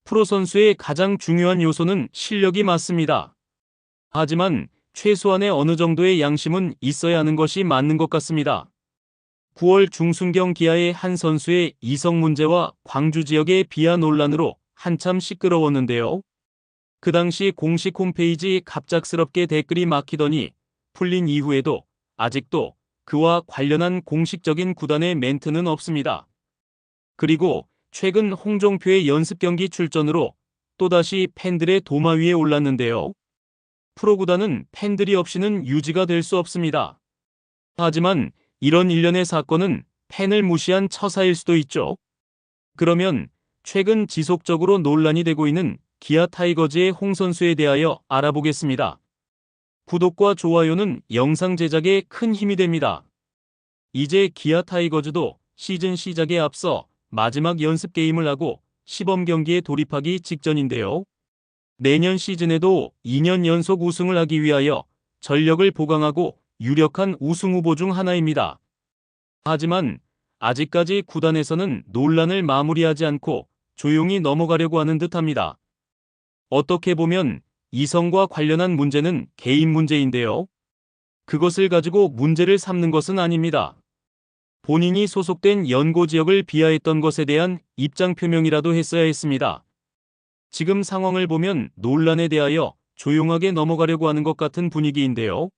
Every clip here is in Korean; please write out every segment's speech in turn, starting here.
프로 선수의 가장 중요한 요소는 실력이 맞습니다. 하지만 최소한의 어느 정도의 양심은 있어야 하는 것이 맞는 것 같습니다. 9월 중순경 기아의 한 선수의 이성 문제와 광주 지역의 비하 논란으로 한참 시끄러웠는데요. 그 당시 공식 홈페이지 갑작스럽게 댓글이 막히더니 풀린 이후에도 아직도 그와 관련한 공식적인 구단의 멘트는 없습니다. 그리고 최근 홍종표의 연습 경기 출전으로 또다시 팬들의 도마 위에 올랐는데요. 프로구단은 팬들이 없이는 유지가 될 수 없습니다. 하지만 이런 일련의 사건은 팬을 무시한 처사일 수도 있죠. 그러면 최근 지속적으로 논란이 되고 있는 기아 타이거즈의 홍 선수에 대하여 알아보겠습니다. 구독과 좋아요는 영상 제작에 큰 힘이 됩니다. 이제 기아 타이거즈도 시즌 시작에 앞서 마지막 연습 게임을 하고 시범 경기에 돌입하기 직전인데요. 내년 시즌에도 2년 연속 우승을 하기 위하여 전력을 보강하고 유력한 우승 후보 중 하나입니다. 하지만 아직까지 구단에서는 논란을 마무리하지 않고 조용히 넘어가려고 하는 듯합니다. 어떻게 보면 이성과 관련한 문제는 개인 문제인데요. 그것을 가지고 문제를 삼는 것은 아닙니다. 본인이 소속된 연고 지역을 비하했던 것에 대한 입장 표명이라도 했어야 했습니다. 지금 상황을 보면 논란에 대하여 조용하게 넘어가려고 하는 것 같은 분위기인데요.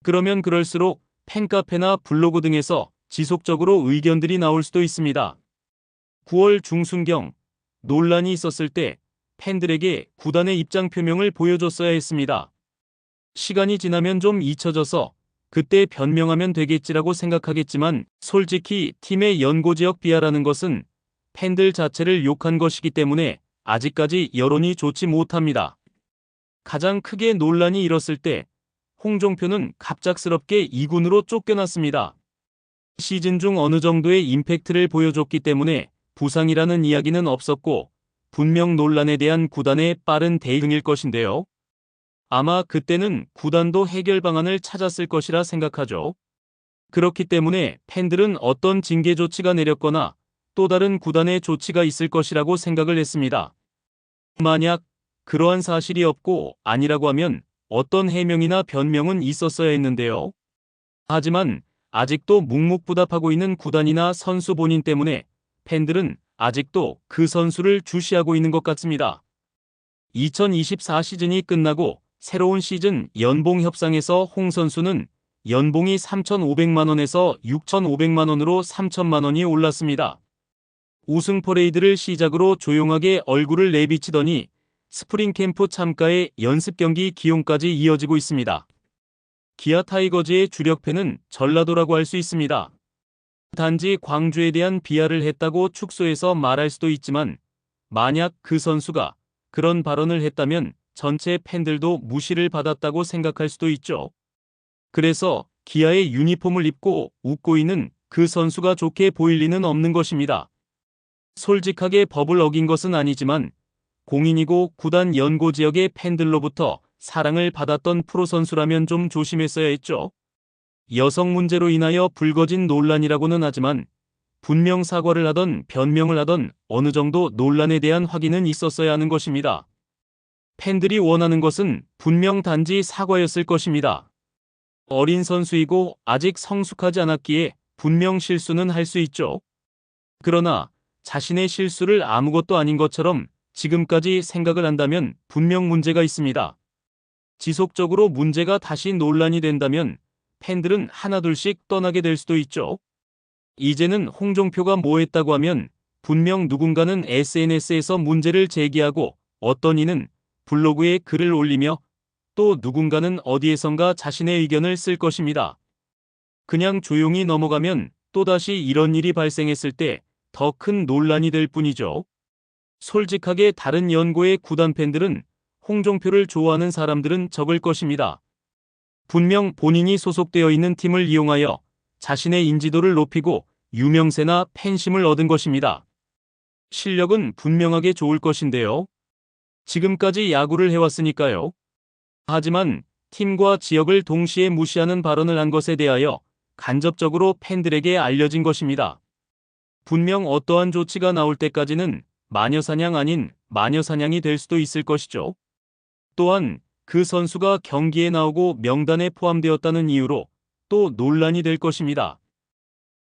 그러면 그럴수록 팬카페나 블로그 등에서 지속적으로 의견들이 나올 수도 있습니다. 9월 중순경 논란이 있었을 때 팬들에게 구단의 입장 표명을 보여줬어야 했습니다. 시간이 지나면 좀 잊혀져서 그때 변명하면 되겠지라고 생각하겠지만 솔직히 팀의 연고 지역 비하라는 것은 팬들 자체를 욕한 것이기 때문에 아직까지 여론이 좋지 못합니다. 가장 크게 논란이 일었을 때 홍종표는 갑작스럽게 2군으로 쫓겨났습니다. 시즌 중 어느 정도의 임팩트를 보여줬기 때문에 부상이라는 이야기는 없었고 분명 논란에 대한 구단의 빠른 대응일 것인데요. 아마 그때는 구단도 해결 방안을 찾았을 것이라 생각하죠. 그렇기 때문에 팬들은 어떤 징계 조치가 내렸거나 또 다른 구단의 조치가 있을 것이라고 생각을 했습니다. 만약 그러한 사실이 없고 아니라고 하면 어떤 해명이나 변명은 있었어야 했는데요. 하지만 아직도 묵묵부답하고 있는 구단이나 선수 본인 때문에 팬들은 아직도 그 선수를 주시하고 있는 것 같습니다. 2024 시즌이 끝나고 새로운 시즌 연봉 협상에서 홍 선수는 연봉이 3,500만 원에서 6,500만 원으로 3,000만 원이 올랐습니다. 우승 퍼레이드를 시작으로 조용하게 얼굴을 내비치더니 스프링 캠프 참가에 연습 경기 기용까지 이어지고 있습니다. 기아 타이거즈의 주력 팬은 전라도라고 할 수 있습니다. 단지 광주에 대한 비하를 했다고 축소해서 말할 수도 있지만 만약 그 선수가 그런 발언을 했다면 전체 팬들도 무시를 받았다고 생각할 수도 있죠. 그래서 기아의 유니폼을 입고 웃고 있는 그 선수가 좋게 보일 리는 없는 것입니다. 솔직하게 법을 어긴 것은 아니지만 공인이고 구단 연고 지역의 팬들로부터 사랑을 받았던 프로 선수라면 좀 조심했어야 했죠. 여성 문제로 인하여 불거진 논란이라고는 하지만 분명 사과를 하던 변명을 하던 어느 정도 논란에 대한 확인은 있었어야 하는 것입니다. 팬들이 원하는 것은 분명 단지 사과였을 것입니다. 어린 선수이고 아직 성숙하지 않았기에 분명 실수는 할 수 있죠. 그러나 자신의 실수를 아무것도 아닌 것처럼 지금까지 생각을 한다면 분명 문제가 있습니다. 지속적으로 문제가 다시 논란이 된다면 팬들은 하나둘씩 떠나게 될 수도 있죠. 이제는 홍종표가 뭐 했다고 하면 분명 누군가는 SNS에서 문제를 제기하고 어떤 이는 블로그에 글을 올리며 또 누군가는 어디에선가 자신의 의견을 쓸 것입니다. 그냥 조용히 넘어가면 또다시 이런 일이 발생했을 때 더 큰 논란이 될 뿐이죠. 솔직하게 다른 연고의 구단 팬들은 홍종표를 좋아하는 사람들은 적을 것입니다. 분명 본인이 소속되어 있는 팀을 이용하여 자신의 인지도를 높이고 유명세나 팬심을 얻은 것입니다. 실력은 분명하게 좋을 것인데요. 지금까지 야구를 해왔으니까요. 하지만 팀과 지역을 동시에 무시하는 발언을 한 것에 대하여 간접적으로 팬들에게 알려진 것입니다. 분명 어떠한 조치가 나올 때까지는 마녀사냥 아닌 마녀사냥이 될 수도 있을 것이죠. 또한 그 선수가 경기에 나오고 명단에 포함되었다는 이유로 또 논란이 될 것입니다.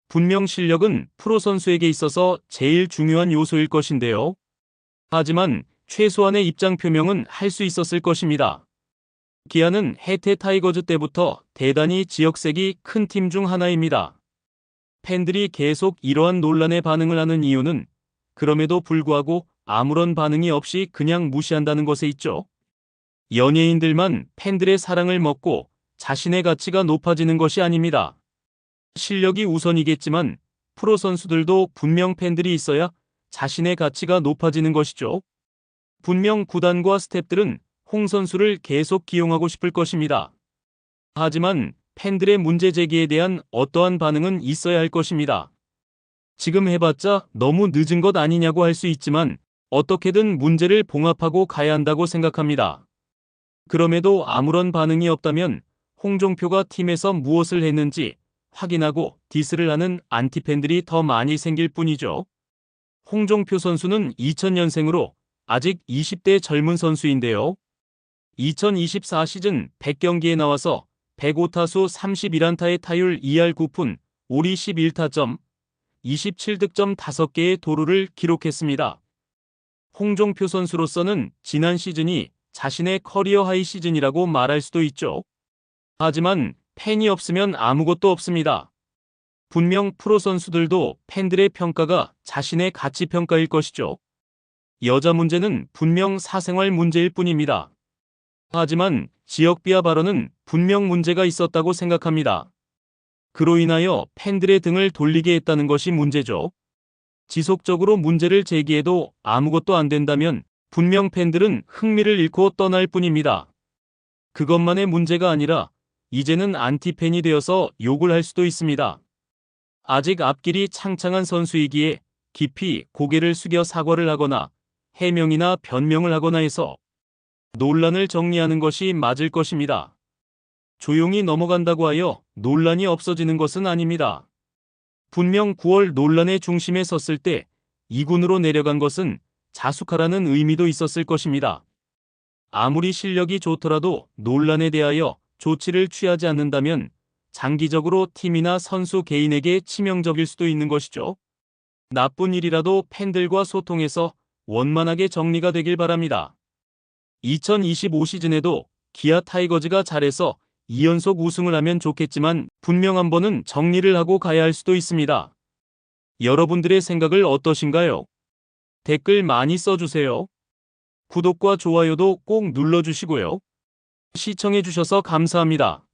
분명 실력은 프로 선수에게 있어서 제일 중요한 요소일 것인데요. 하지만 최소한의 입장 표명은 할 수 있었을 것입니다. 기아는 해태 타이거즈 때부터 대단히 지역색이 큰 팀 중 하나입니다. 팬들이 계속 이러한 논란에 반응을 하는 이유는 그럼에도 불구하고 아무런 반응이 없이 그냥 무시한다는 것에 있죠. 연예인들만 팬들의 사랑을 먹고 자신의 가치가 높아지는 것이 아닙니다. 실력이 우선이겠지만 프로 선수들도 분명 팬들이 있어야 자신의 가치가 높아지는 것이죠. 분명 구단과 스태프들은 홍 선수를 계속 기용하고 싶을 것입니다. 하지만 팬들의 문제 제기에 대한 어떠한 반응은 있어야 할 것입니다. 지금 해봤자 너무 늦은 것 아니냐고 할 수 있지만 어떻게든 문제를 봉합하고 가야 한다고 생각합니다. 그럼에도 아무런 반응이 없다면 홍종표가 팀에서 무엇을 했는지 확인하고 디스를 하는 안티팬들이 더 많이 생길 뿐이죠. 홍종표 선수는 2000년생으로 아직 20대 젊은 선수인데요. 2024 시즌 100경기에 나와서 105타수 31안타의 타율 2할 9푼, 오리 11타점, 27득점 5개의 도루를 기록했습니다. 홍종표 선수로서는 지난 시즌이 자신의 커리어 하이 시즌이라고 말할 수도 있죠. 하지만 팬이 없으면 아무것도 없습니다. 분명 프로 선수들도 팬들의 평가가 자신의 가치 평가일 것이죠. 여자 문제는 분명 사생활 문제일 뿐입니다. 하지만 지역 비하 발언은 분명 문제가 있었다고 생각합니다. 그로 인하여 팬들의 등을 돌리게 했다는 것이 문제죠. 지속적으로 문제를 제기해도 아무것도 안 된다면 분명 팬들은 흥미를 잃고 떠날 뿐입니다. 그것만의 문제가 아니라 이제는 안티팬이 되어서 욕을 할 수도 있습니다. 아직 앞길이 창창한 선수이기에 깊이 고개를 숙여 사과를 하거나 해명이나 변명을 하거나 해서 논란을 정리하는 것이 맞을 것입니다. 조용히 넘어간다고 하여 논란이 없어지는 것은 아닙니다. 분명 9월 논란의 중심에 섰을 때 2군으로 내려간 것은 자숙하라는 의미도 있었을 것입니다. 아무리 실력이 좋더라도 논란에 대하여 조치를 취하지 않는다면 장기적으로 팀이나 선수 개인에게 치명적일 수도 있는 것이죠. 나쁜 일이라도 팬들과 소통해서 원만하게 정리가 되길 바랍니다. 2025 시즌에도 기아 타이거즈가 잘해서 2연속 우승을 하면 좋겠지만 분명 한 번은 정리를 하고 가야 할 수도 있습니다. 여러분들의 생각을 어떠신가요? 댓글 많이 써주세요. 구독과 좋아요도 꼭 눌러주시고요. 시청해주셔서 감사합니다.